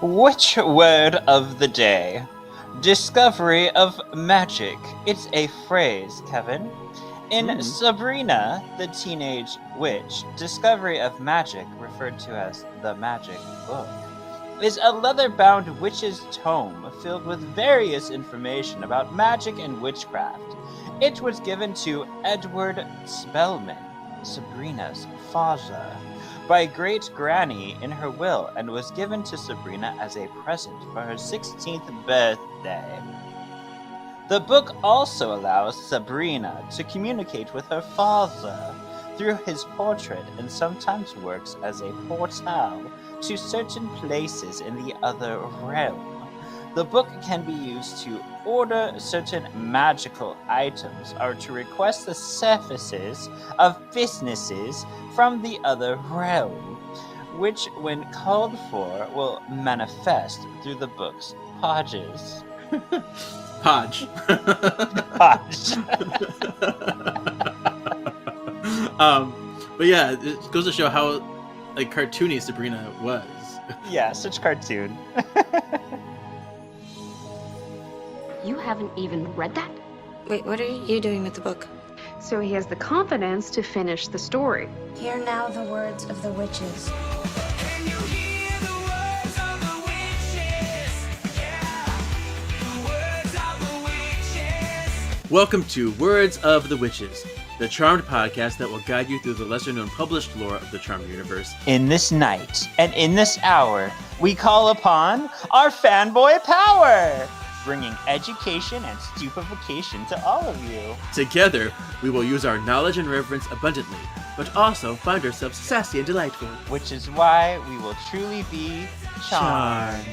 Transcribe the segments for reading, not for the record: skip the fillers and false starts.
Which word of the day? Discovery of magic. It's a phrase, Kevin. In Sabrina, the Teenage Witch, discovery of magic, referred to as the magic book, is a leather-bound witch's tome filled with various information about magic and witchcraft. It was given to Edward Spellman, Sabrina's father, by Great Granny in her will and was given to Sabrina as a present for her 16th birthday. The book also allows Sabrina to communicate with her father through his portrait and sometimes works as a portal to certain places in the other realm. The book can be used to order certain magical items or to request the services of businesses from the other realm, which, when called for, will manifest through the book's pages. Podge. Podge. But yeah, it goes to show how like cartoony Sabrina was. Yeah, such cartoon. You haven't even read that? Wait, what are you doing with the book? So he has the confidence to finish the story. Hear now the words of the witches. Welcome to Words of the Witches, the Charmed podcast that will guide you through the lesser-known published lore of the Charmed universe. In this night and in this hour, we call upon our fanboy power, bringing education and stupefaction to all of you. Together, we will use our knowledge and reverence abundantly, but also find ourselves sassy and delightful. Which is why we will truly be charmed.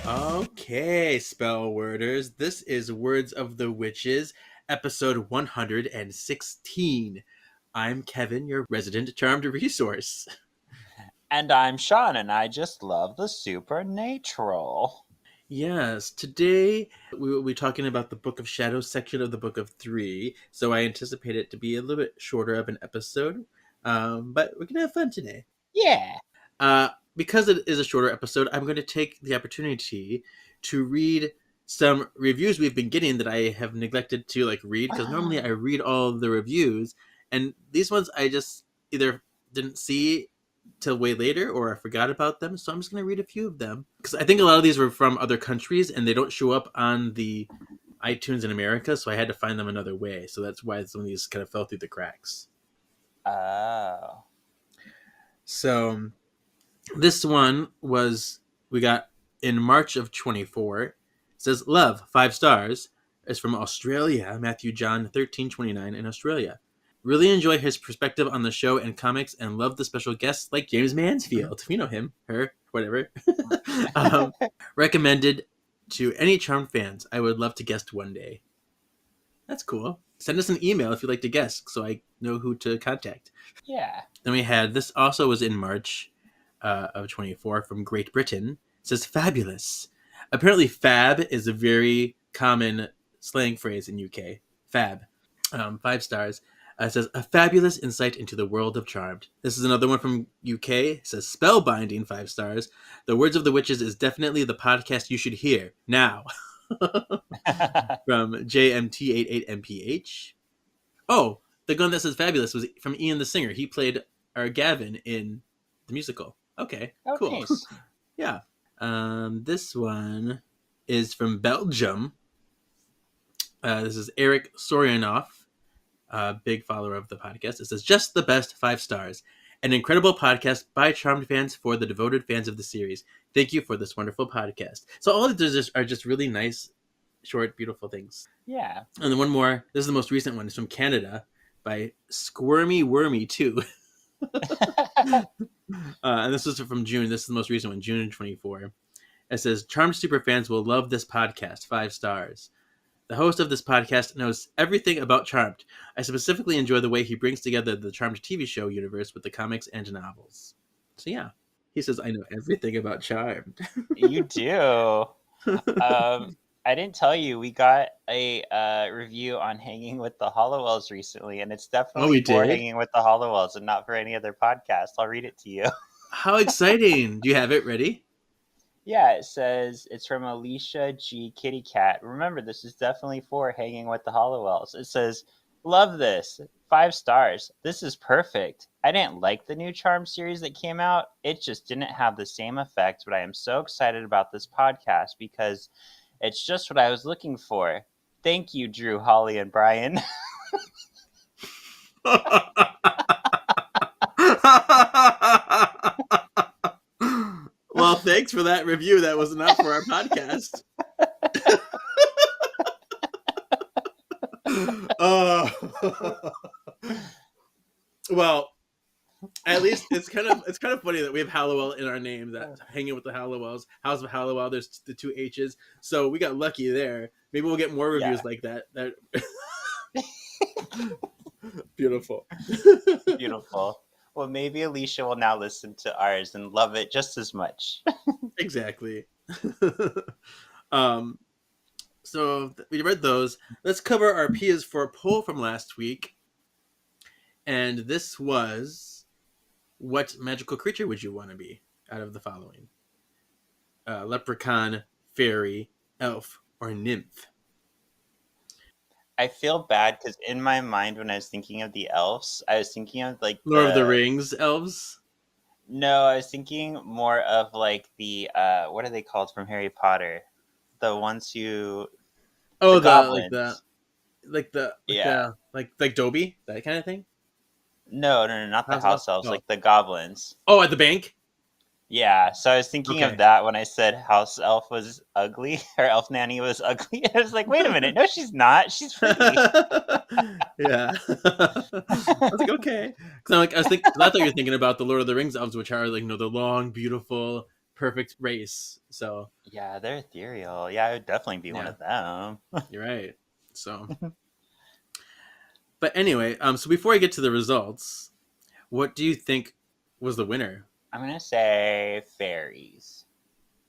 Okay, spell worders, this is Words of the Witches, episode 116. I'm Kevin, your resident charmed resource. And I'm Sean, and I just love the supernatural. Yes, today we will be talking about the Book of Shadows section of the Book of Three, so I anticipate it to be a little bit shorter of an episode, but we're going to have fun today. Yeah. Because it is a shorter episode, I'm going to take the opportunity to read some reviews we've been getting that I have neglected to read, because normally I read all of the reviews, and these ones I just either didn't see till way later or I forgot about them, so I'm just going to read a few of them, because I think a lot of these were from other countries and they don't show up on the iTunes in America, so I had to find them another way, so that's why some of these kind of fell through the cracks. Oh. So this one we got in March of 24. It says, Love, 5 stars. It's from Australia, Matthew John 1329 in Australia. Really enjoy his perspective on the show and comics and love the special guests like James Mansfield. You know him, her, whatever. Recommended to any Charmed fans. I would love to guest one day. That's cool. Send us an email if you'd like to guest so I know who to contact. Yeah. Then we had, this also was in March of 24 from Great Britain. It says fabulous. Apparently fab is a very common slang phrase in UK. Fab. 5 stars. It says a fabulous insight into the world of Charmed. This is another one from UK. It says spellbinding, 5 stars. The Words of the Witches is definitely the podcast you should hear now. From JMT88MPH. Oh, the one that says fabulous was from Ian the Singer. He played our Gavin in the musical. Okay, cool. Nice. Yeah. This one is from Belgium. This is Eric Soryanov, big follower of the podcast. It says, just the best, 5 stars. An incredible podcast by Charmed fans for the devoted fans of the series. Thank you for this wonderful podcast. So all of these are just really nice, short, beautiful things. Yeah. And then one more. This is the most recent one. It's from Canada by Squirmy Wormy 2. And this was from June. This is the most recent one, June 24. It says, Charmed superfans will love this podcast, 5 stars. The host of this podcast knows everything about Charmed. I specifically enjoy the way he brings together the Charmed TV show universe with the comics and novels. So yeah, he says, I know everything about Charmed. You do. I didn't tell you, we got a review on Hanging with the Hollowells recently, and it's definitely for Hanging with the Hollowells and not for any other podcast. I'll read it to you. How exciting! Do you have it ready? Yeah, it says it's from Alicia G. Kitty Cat. Remember, this is definitely for hanging with the Hollowells. It says, "Love this. 5 stars. This is perfect. I didn't like the new Charm series that came out. It just didn't have the same effect, but I am so excited about this podcast because it's just what I was looking for. Thank you, Drew, Holly, and Brian." Well, thanks for that review. That was enough for our podcast. Well, at least it's kind of funny that we have Hallowell in our name. That hanging with the Hallowells, House of Hallowell. There's the 2 H's, so we got lucky there. Maybe we'll get more reviews like that. Beautiful. Beautiful. Well, maybe Alicia will now listen to ours and love it just as much. Exactly. So we read those. Let's cover our P is for poll from last week. And this was, what magical creature would you want to be out of the following? Leprechaun, fairy, elf, or nymph? I feel bad because in my mind, when I was thinking of the elves, I was thinking of like Lord of the Rings elves? No, I was thinking more of like the what are they called from Harry Potter? The ones who Oh, goblins. like Dobby, that kind of thing. No, not the house elves, like the goblins. Oh, at the bank. Yeah, so I was thinking of that when I said house elf was ugly, or elf nanny was ugly. I was like, wait a minute, no, she's not. She's pretty. Yeah. I was like, okay. I thought you were thinking about the Lord of the Rings elves, which are like, the long, beautiful, perfect race. So yeah, they're ethereal. Yeah, I would definitely be one of them. You're right. So, but anyway, so before I get to the results, what do you think was the winner? I'm gonna say fairies.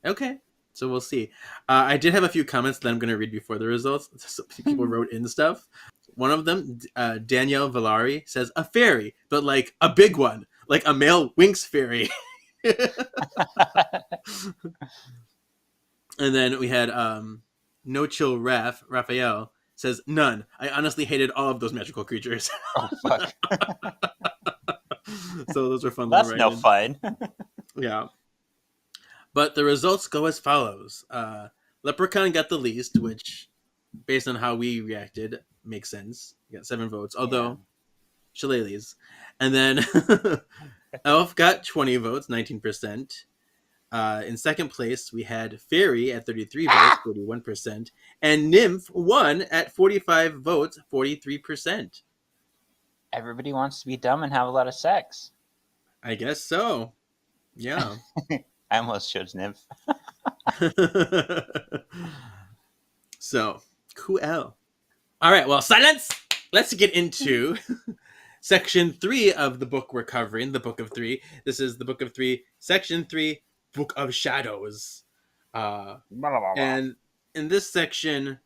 Okay, so we'll see. I did have a few comments that I'm going to read before the results. So people wrote in stuff. One of them, Danielle Villari, says a fairy, but like a big one, like a male Winx fairy. And then we had No Chill Raphael says none. I honestly hated all of those magical creatures. Oh fuck. So those are fun. That's no fun. Yeah. But the results go as follows. Leprechaun got the least, which, based on how we reacted, makes sense. He got 7 votes, although shillelaghs. And then Elf got 20 votes, 19%. In second place, we had Fairy at 33 votes, 41%. And Nymph won at 45 votes, 43%. Everybody wants to be dumb and have a lot of sex. I guess so. Yeah. I almost chose Nymph. So, cool. All right, well, silence! Let's get into section 3 of the book we're covering, the Book of 3. This is the Book of 3, section 3, Book of Shadows. And in this section,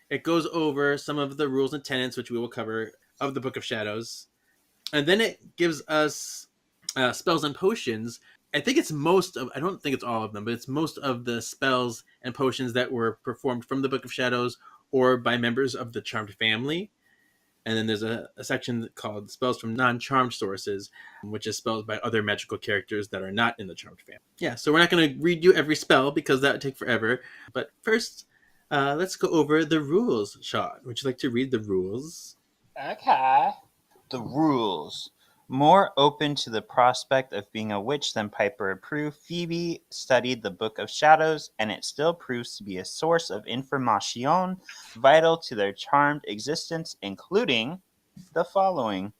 it goes over some of the rules and tenets, which we will cover, of the Book of Shadows. And then it gives us spells and potions. I think it's I don't think it's all of them, but it's most of the spells and potions that were performed from the Book of Shadows or by members of the Charmed family. And then there's a section called Spells from Non-Charmed Sources, which is spells by other magical characters that are not in the Charmed family. Yeah, so we're not going to read you every spell because that would take forever. But first, let's go over the rules. Sean, would you like to read the rules? Okay. The rules. More open to the prospect of being a witch than Piper approved, Phoebe studied the Book of Shadows, and it still proves to be a source of information vital to their charmed existence, including the following.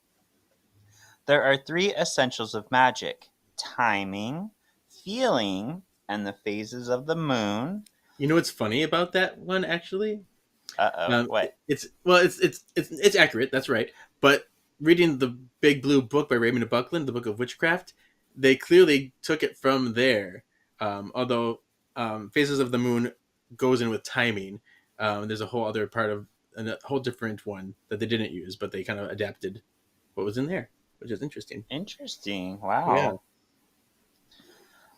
There are 3 essentials of magic: timing, feeling, and the phases of the moon. You know what's funny about that one, actually? What? It's accurate. That's right. But reading the Big Blue Book by Raymond Buckland, the Book of Witchcraft, they clearly took it from there. Although Phases of the Moon goes in with timing. There's a whole other part of a whole different one that they didn't use, but they kind of adapted what was in there, which is interesting. Interesting. Wow.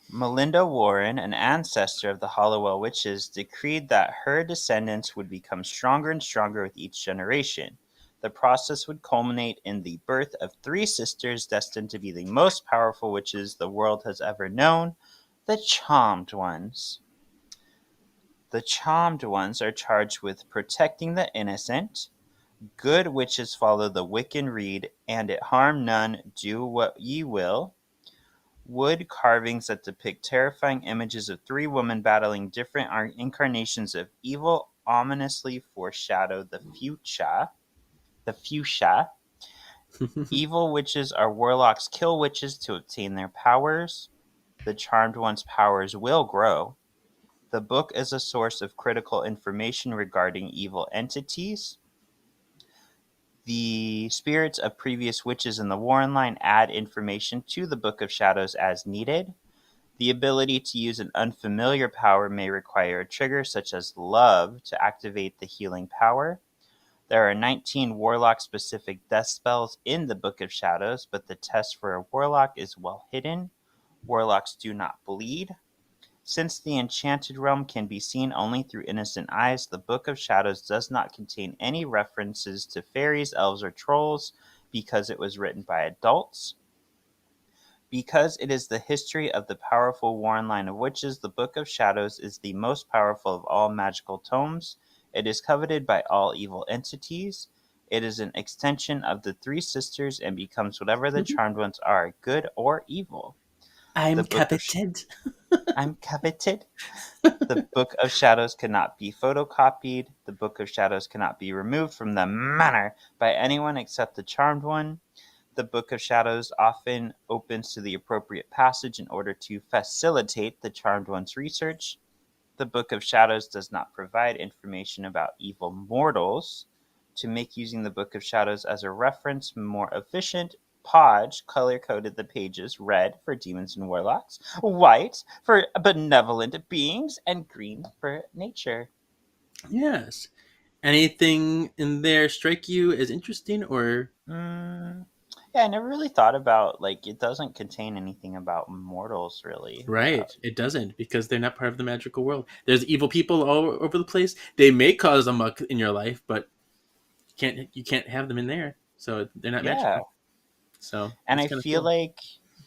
Melinda Warren, an ancestor of the Hollowell witches, decreed that her descendants would become stronger and stronger with each generation. The process would culminate in the birth of 3 sisters destined to be the most powerful witches the world has ever known, the Charmed Ones. The Charmed Ones are charged with protecting the innocent. Good witches follow the Wiccan rede, and it harm none, do what ye will. Wood carvings that depict terrifying images of 3 women battling different incarnations of evil ominously foreshadow the fuchsia. The fuchsia. Evil witches are warlocks kill witches to obtain their powers. The Charmed One's powers will grow. The book is a source of critical information regarding evil entities. The spirits of previous witches in the Warren line add information to the Book of Shadows as needed. The ability to use an unfamiliar power may require a trigger such as love to activate the healing power. There are 19 warlock-specific death spells in the Book of Shadows, but the test for a warlock is well hidden. Warlocks do not bleed. Since the enchanted realm can be seen only through innocent eyes, the Book of Shadows does not contain any references to fairies, elves, or trolls because it was written by adults. Because it is the history of the powerful Warren line of witches, the Book of Shadows is the most powerful of all magical tomes. It is coveted by all evil entities. It is an extension of the 3 sisters and becomes whatever the Charmed Ones are, good or evil. I'm The Book of coveted. I'm coveted. The Book of Shadows cannot be photocopied. The Book of Shadows cannot be removed from the manor by anyone except the Charmed One. The Book of Shadows often opens to the appropriate passage in order to facilitate the Charmed One's research. The Book of Shadows does not provide information about evil mortals. To make using the Book of Shadows as a reference more efficient, Podge color-coded the pages red for demons and warlocks, white for benevolent beings, and green for nature. Yes. Anything in there strike you as interesting or Yeah, I never really thought about, it doesn't contain anything about mortals, really. right? It doesn't because they're not part of the magical world. There's evil people all over the place. They may cause a muck in your life, but you can't have them in there. So they're not Yeah, magical. So and it's I kind of feel cool. like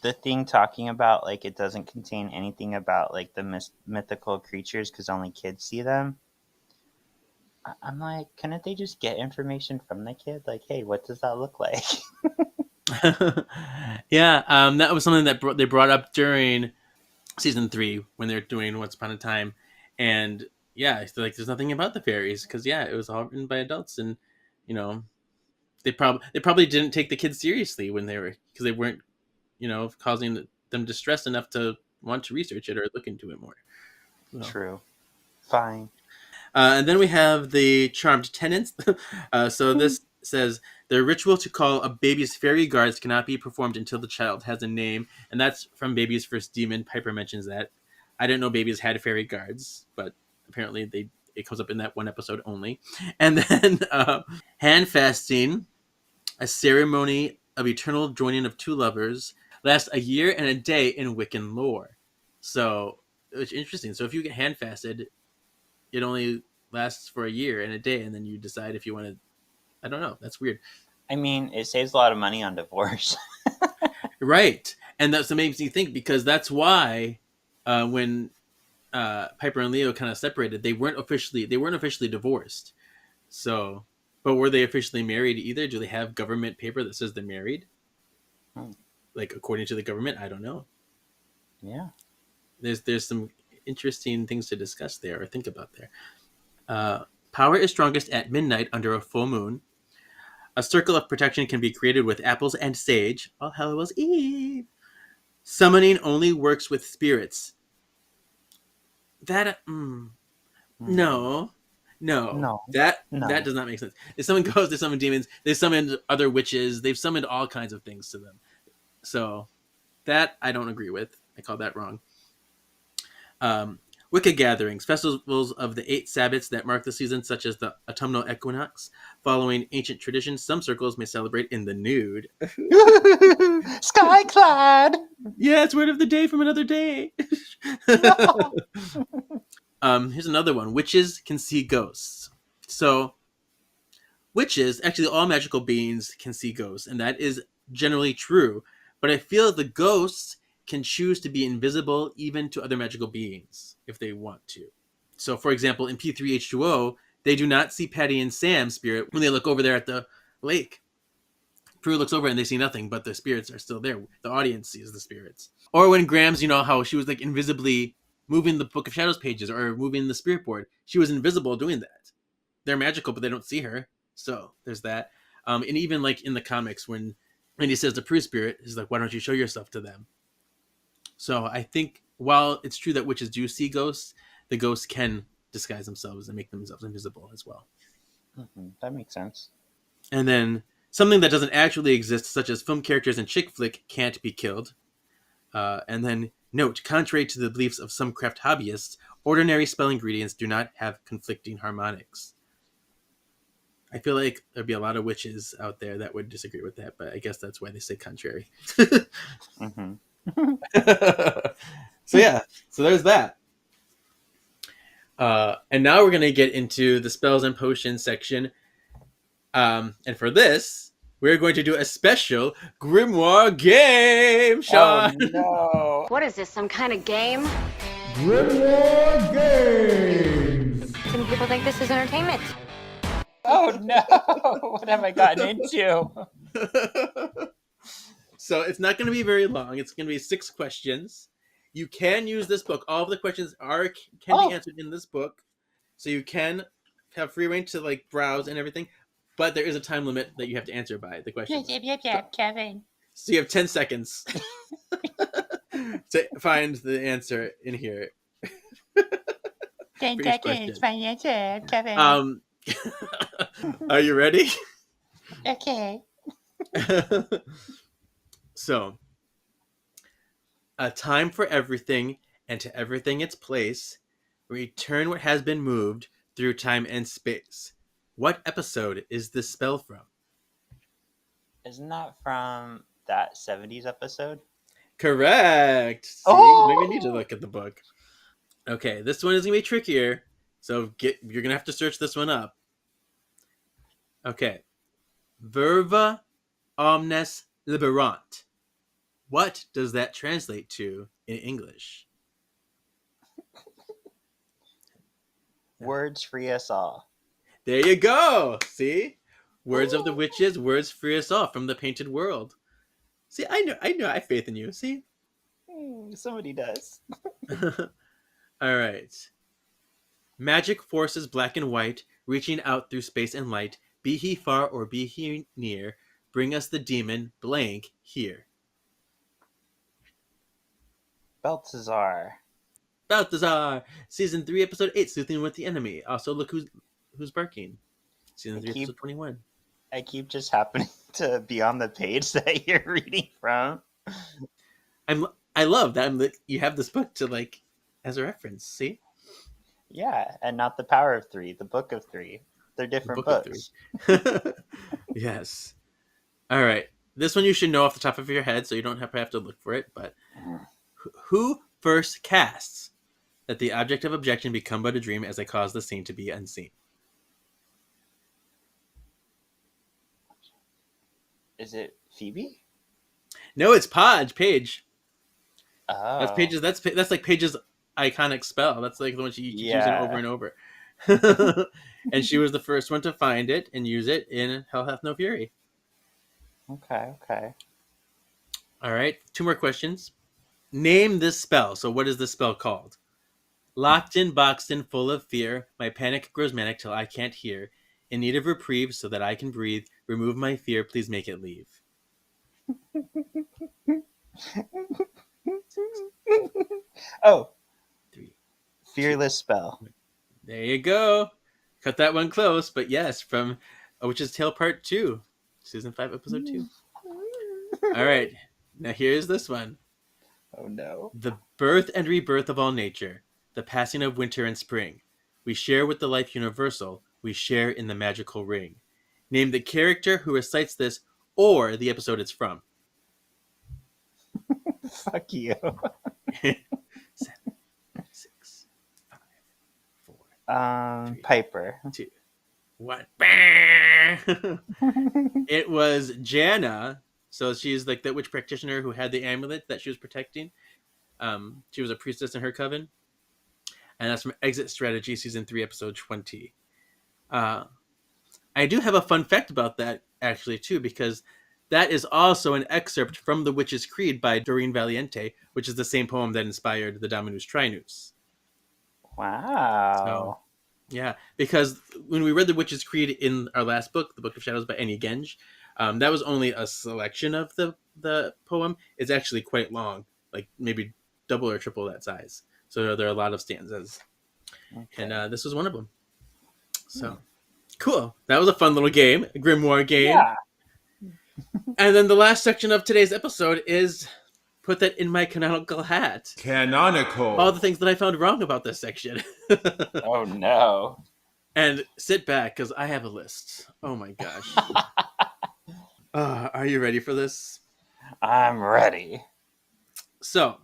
the thing talking about, it doesn't contain anything about, the mythical creatures because only kids see them. I'm like, couldn't they just get information from the kid? Like, hey, what does that look like? Yeah, that was something that they brought up during season 3 when they're doing Once Upon a Time, and yeah, it's like there's nothing about the fairies because yeah, it was all written by adults, and you know they probably didn't take the kids seriously when they were because they weren't causing them distress enough to want to research it or look into it more. So. True. Fine. And then we have the charmed tenants. So this says the ritual to call a baby's fairy guards cannot be performed until the child has a name, and that's from Baby's First Demon. Piper mentions that. I didn't know babies had fairy guards, but apparently it comes up in that one episode only. And then hand fasting, a ceremony of eternal joining of 2 lovers, lasts a year and a day in Wiccan lore. So it's interesting. So if you get hand fasted, it only lasts for a year and a day, and then you decide if you want to. I don't know. That's weird, I mean, it saves a lot of money on divorce. right? And that's what makes me think because that's why when Piper and Leo kind of separated, they weren't officially divorced. So, but were they officially married either? Do they have government paper that says they're married? Hmm. Like according to the government, I don't know. Yeah. There's some interesting things to discuss there or think about there. Power is strongest at midnight under a full moon. A circle of protection can be created with apples and sage. All Hallows Eve. Summoning only works with spirits. That Hmm. no, no. No. That No. does not make sense. They summon ghosts. They summon demons. They summoned other witches. They've summoned all kinds of things to them. So that I don't agree with. I call that wrong. Um, Wicked gatherings, festivals of the 8 Sabbats that mark the season, such as the autumnal equinox. Following ancient traditions, some circles may celebrate in the nude. Skyclad! Yeah, it's word of the day from another day. No! Here's another one. Witches can see ghosts. So, witches, actually all magical beings can see ghosts, and that is generally true. But I feel the ghosts can choose to be invisible even to other magical beings if they want to. So, for example, in P3H2O, they do not see Patty and Sam's spirit when they look over there at the lake. Prue looks over and they see nothing, but the spirits are still there. The audience sees the spirits. Or when Grams, how she was like invisibly moving the Book of Shadows pages or moving the spirit board, she was invisible doing that. They're magical, but they don't see her. So there's that. And even like in the comics, when he says the Prue spirit, he's like, why don't you show yourself to them? So I think while it's true that witches do see ghosts, the ghosts can disguise themselves and make themselves invisible as well. Mm-hmm. That makes sense. And then something that doesn't actually exist, such as film characters in chick flick, can't be killed. And then note, contrary to the beliefs of some craft hobbyists, ordinary spell ingredients do not have conflicting harmonics. I feel like there'd be a lot of witches out there that would disagree with that, but I guess that's why they say contrary. Mm-hmm. So there's that. And now we're going to get into the spells and potions section. And for this, we're going to do a special Grimoire Game, Sean. Oh, no. What is this, some kind of game? Grimoire Game! Some people think this is entertainment. Oh, no. What have I gotten into? So it's not going to be very long. It's going to be 6 questions. You can use this book. All of the questions can be answered in this book. So you can have free reign to like browse and everything. But there is a time limit that you have to answer by the question. Yep, Kevin. So you have 10 seconds to find the answer in here. 10 For each seconds, question. find the answer, Kevin. Are you ready? Okay. So, a time for everything, and to everything its place. Return what has been moved through time and space. What episode is this spell from? Isn't that from that 70s episode? Correct. See, Oh! maybe I need to look at the book. Okay, this one is gonna be trickier, so you're gonna have to search this one up. Okay, verba omnes liberant. What does that translate to in English? Words free us all. There you go. See, words of the witches, words free us all from the painted world. See, I know, I have faith in you. See. Somebody does. All right. Magic forces black and white, reaching out through space and light. Be he far or be he near, bring us the demon blank here. Balthazar. Season 3, episode 8, Sleuthing with the Enemy. Also, look who's barking. Season 3, episode 21. I keep just happening to be on the page that you're reading from. I love that you have this book to like as a reference. See? Yeah, and not the Power of 3, the Book of 3. They're different books. Yes. All right. This one you should know off the top of your head, so you don't have to look for it. But who first casts that the object of objection become but a dream as I cause the scene to be unseen? Is it Phoebe? No, it's Paige. Oh. That's Paige's. That's like Paige's iconic spell. That's like the one she keeps using over and over. And she was the first one to find it and use it in Hell Hath No Fury. Okay. All right, 2 more questions. Name this spell. So what is this spell called? Locked in, boxed in, full of fear. My panic grows manic till I can't hear. In need of reprieve so that I can breathe. Remove my fear, please make it leave. Oh. 3. Fearless Spell. There you go. Cut that one close, but yes, from A Witch's Tale Part 2. Season 5, Episode 2. All right, now here's this one. Oh no. The birth and rebirth of all nature. the passing of winter and spring. We share with the life universal. We share in the magical ring. Name the character who recites this or the episode it's from. Fuck you. 7, 6, 5, 4, 3, Piper. 2, 1. It was Janna. So she's like that witch practitioner who had the amulet that she was protecting. She was a priestess in her coven. And that's from Exit Strategy, Season 3, Episode 20. I do have a fun fact about that, actually, too, because that is also an excerpt from The Witch's Creed by Doreen Valiente, which is the same poem that inspired the Dominus Trinus. Wow. So, yeah, because when we read The Witch's Creed in our last book, The Book of Shadows by Annie Genge, that was only a selection of the poem. It's actually quite long, like maybe double or triple that size. So there are a lot of stanzas. Okay. And this was one of them. So, cool. That was a fun little game, a Grimoire game. Yeah. And then the last section of today's episode is put that in my canonical hat. Canonical. All the things that I found wrong about this section. Oh, no. And sit back, because I have a list. Oh, my gosh. Are you ready for this? I'm ready. So,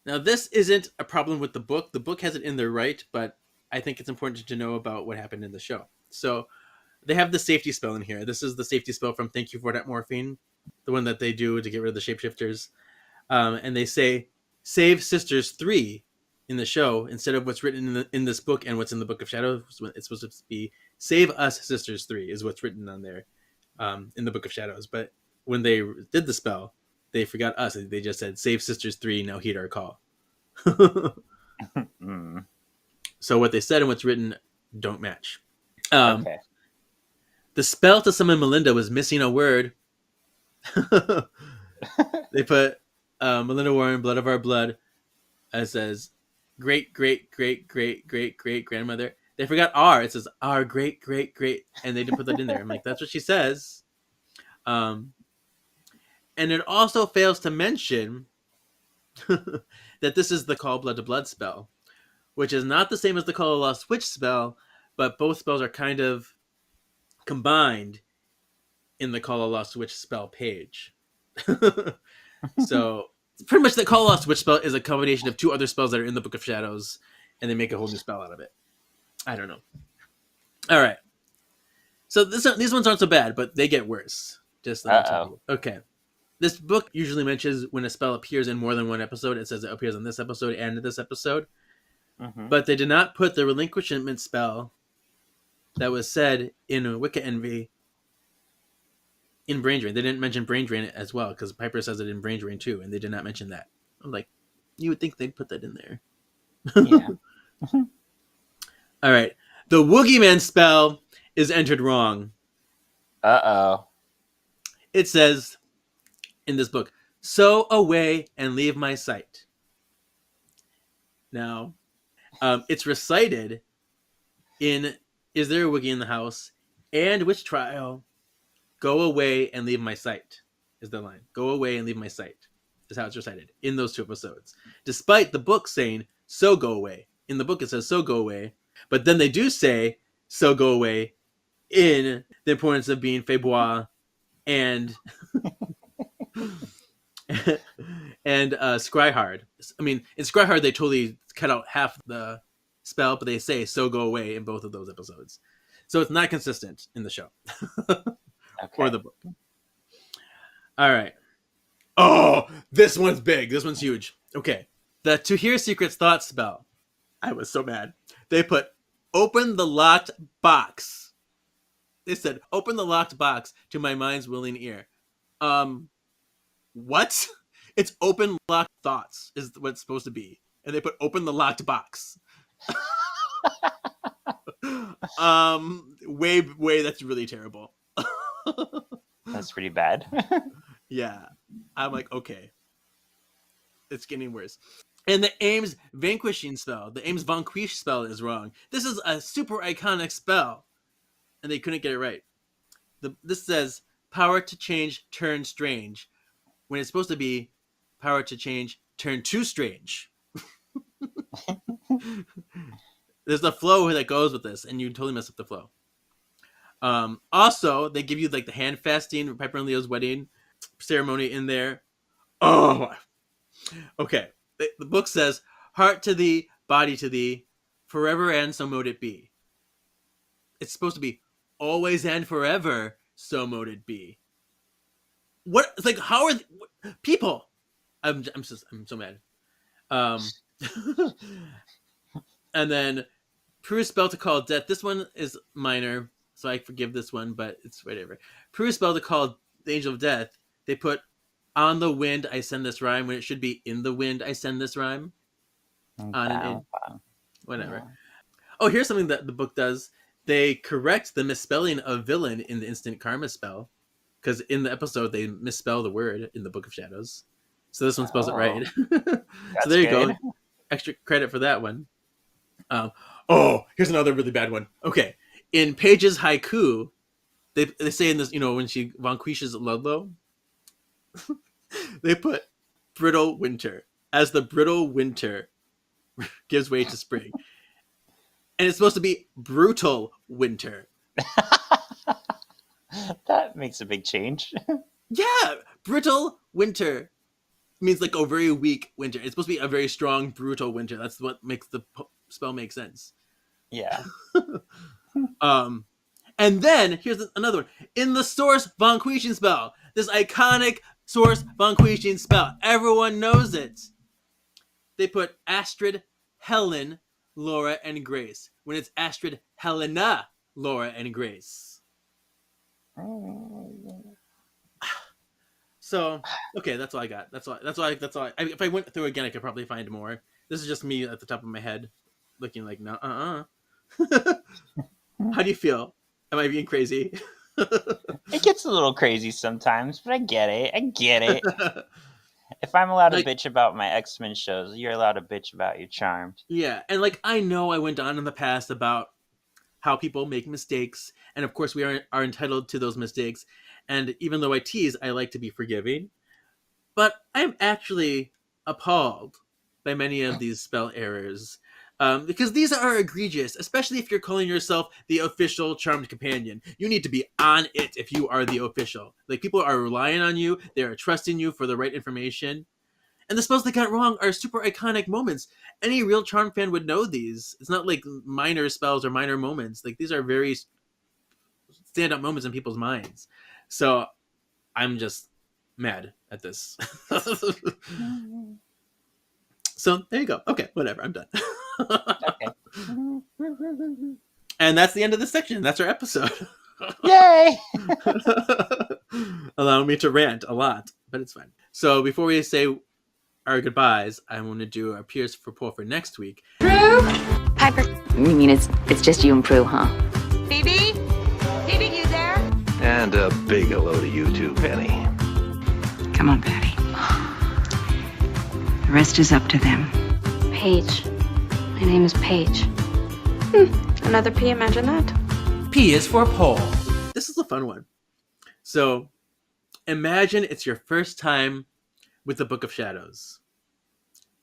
now this isn't a problem with the book. The book has it in there right, but I think it's important to know about what happened in the show. So, they have the safety spell in here. This is the safety spell from Thank You for That Morphine, the one that they do to get rid of the shapeshifters. And they say, save Sisters 3 in the show instead of what's written in this book and what's in the Book of Shadows. It's supposed to be save us Sisters 3 is what's written on there in the Book of Shadows. But when they did the spell, they forgot us. They just said, save Sisters 3, now heed our call. So what they said and what's written don't match. Okay. The spell to summon Melinda was missing a word. They put Melinda Warren, blood of our blood. It says great, great, great, great, great, great grandmother. They forgot R. It says our great, great, great. And they didn't put that in there. I'm like, that's what she says. And it also fails to mention that this is the Call Blood to Blood spell, which is not the same as the Call of Lost Witch spell, but both spells are kind of combined in the Call of Lost Witch spell page. So pretty much the Call of Lost Witch spell is a combination of two other spells that are in the Book of Shadows, and they make a whole new spell out of it. I don't know. All right. So these ones aren't so bad, but they get worse. Just let me tell you. Okay. This book usually mentions when a spell appears in more than one episode. It says it appears in this episode and in this episode. Mm-hmm. But they did not put the relinquishment spell that was said in Wicca Envy in Brain Drain. They didn't mention Brain Drain as well, because Piper says it in Brain Drain too, and they did not mention that. I'm like, you would think they'd put that in there. Yeah. All right. The Woogie Man spell is entered wrong. Uh-oh. It says in this book, "Sow away and leave my sight." Now, it's recited in "Is there a Woogie in the house?" and "Witch trial." Go away and leave my sight is the line. Go away and leave my sight is how it's recited in those two episodes. Despite the book saying, so go away. In the book it says, so go away. But then they do say, so go away in The Importance of Being Faibois and and Scryhard. I mean, in Scryhard they totally cut out half the spell, but they say, so go away in both of those episodes. So it's not consistent in the show. Okay. Or the book. All right. Oh, this one's big. This one's huge. Okay. The To Hear Secrets Thoughts spell. I was so mad. They put, open the locked box. They said, open the locked box to my mind's willing ear. What? It's open locked thoughts is what it's supposed to be. And they put, open the locked box. Way, that's really terrible. That's pretty bad. Yeah. I'm like, okay. It's getting worse. And the Ames Vanquishing spell, the Ames Vanquish spell is wrong. This is a super iconic spell. And they couldn't get it right. This says, power to change, turn strange. When it's supposed to be, power to change, turn too strange. There's a flow that goes with this, and you totally mess up the flow. Also, they give you like the hand fasting Piper and Leo's wedding ceremony in there. Oh, okay. The book says, "Heart to thee, body to thee, forever and so mote it be." It's supposed to be always and forever, so mote it be. What? It's like, how are people? I'm so mad. And then Prue's spell to call death. This one is minor, so I forgive this one, but it's whatever. Prue's spell to call the angel of death. They put on the wind I send this rhyme when it should be in the wind I send this rhyme. On and in. Whatever. Yeah. Oh, here's something that the book does. They correct the misspelling of villain in the instant karma spell. Because in the episode, they misspell the word in the Book of Shadows. So this one spells it right. So there you go. Extra credit for that one. Here's another really bad one. Okay. In Paige's haiku, they say in this, when she vanquishes Ludlow, they put brittle winter. As the brittle winter gives way to spring. And it's supposed to be brutal winter. That makes a big change. Yeah, brittle winter means like a very weak winter. It's supposed to be a very strong, brutal winter. That's what makes the spell make sense. Yeah. And then here's another one. In the source vanquishing spell, this iconic source vanquishing spell, everyone knows it. They put Astrid, Helen, Laura, and Grace when it's Astrid, Helena, Laura, and Grace. So, okay, that's all I got. That's all. If I went through again, I could probably find more. This is just me at the top of my head, looking like, no, How do you feel? Am I being crazy? It gets a little crazy sometimes, but I get it. If I'm allowed to bitch about my X-Men shows, you're allowed to bitch about your Charmed. Yeah, and I know I went on in the past about how people make mistakes, and of course we are entitled to those mistakes. And even though I tease, I like to be forgiving. But I'm actually appalled by many of these spell errors. Because these are egregious, especially if you're calling yourself the official Charmed Companion. You need to be on it if you are the official. People are relying on you. They are trusting you for the right information. And the spells they got wrong are super iconic moments. Any real Charmed fan would know these. It's not like minor spells or minor moments. These are very stand-up moments in people's minds. So I'm just mad at this. So there you go. Okay, whatever. I'm done. Okay. And that's the end of this section. That's our episode. Yay! Allow me to rant a lot, but it's fine. So before we say our goodbyes, I want to do our Pierce for Poll for next week. Prue? Piper. You mean it's just you and Prue, huh? Phoebe? Phoebe, you there? And a big hello to you too, Penny. Come on, Patty. The rest is up to them. Paige. My name is Paige. Another P, imagine that. P is for Poll. This is a fun one. So imagine it's your first time with the Book of Shadows.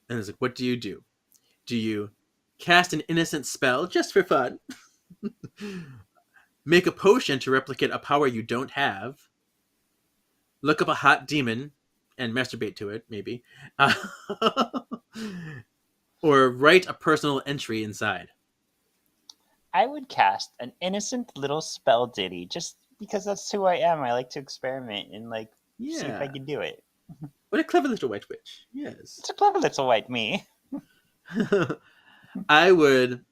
And it's what do? Do you cast an innocent spell just for fun? Make a potion to replicate a power you don't have? Look up a hot demon and masturbate to it, maybe. Or write a personal entry inside? I would cast an innocent little spell ditty just because that's who I am. I like to experiment and see if I can do it. What a clever little white witch. Yes. It's a clever little white me. I would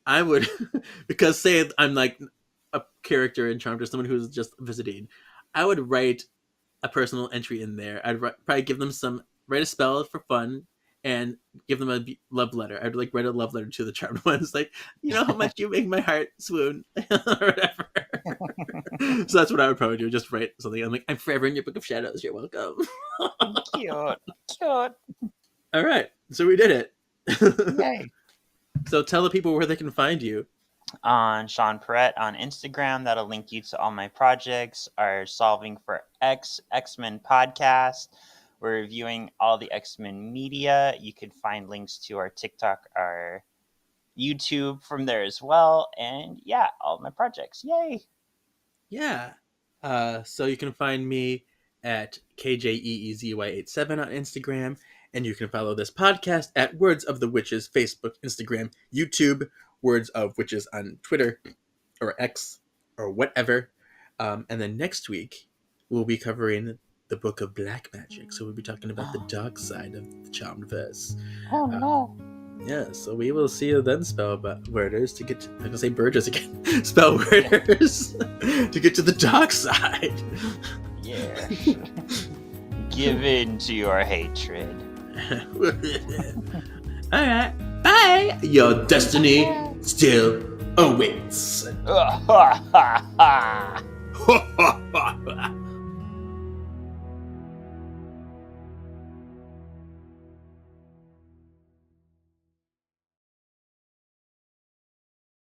because say I'm a character in Charmed or someone who's just visiting, I would write a personal entry in there. I'd probably give them write a spell for fun and give them a love letter. I'd write a love letter to the Charmed ones, how much you make my heart swoon or whatever. So that's what I would probably do. Just write something. I'm I'm forever in your Book of Shadows. You're welcome. Cute. All right. So we did it. Yay. So tell the people where they can find you. On Sean Perrette on Instagram. That'll link you to all my projects. Our Solving for X-Men podcast. We're reviewing all the X-Men media. You can find links to our TikTok, our YouTube from there as well. And yeah, all my projects. Yay! Yeah. So you can find me at KJEEZY87 on Instagram, and you can follow this podcast at Words of the Witches, Facebook, Instagram, YouTube, Words of Witches on Twitter or X or whatever. And then next week, we'll be covering the Book of Black Magic. So we'll be talking about the dark side of the Charmedverse. Oh no! Yeah, so we will see you then, spellworders, to get to, I'm gonna say Burgess again. Spellworders to get to the dark side. Yeah. Give in to your hatred. Alright, bye! Your destiny still awaits. Ha ha ha!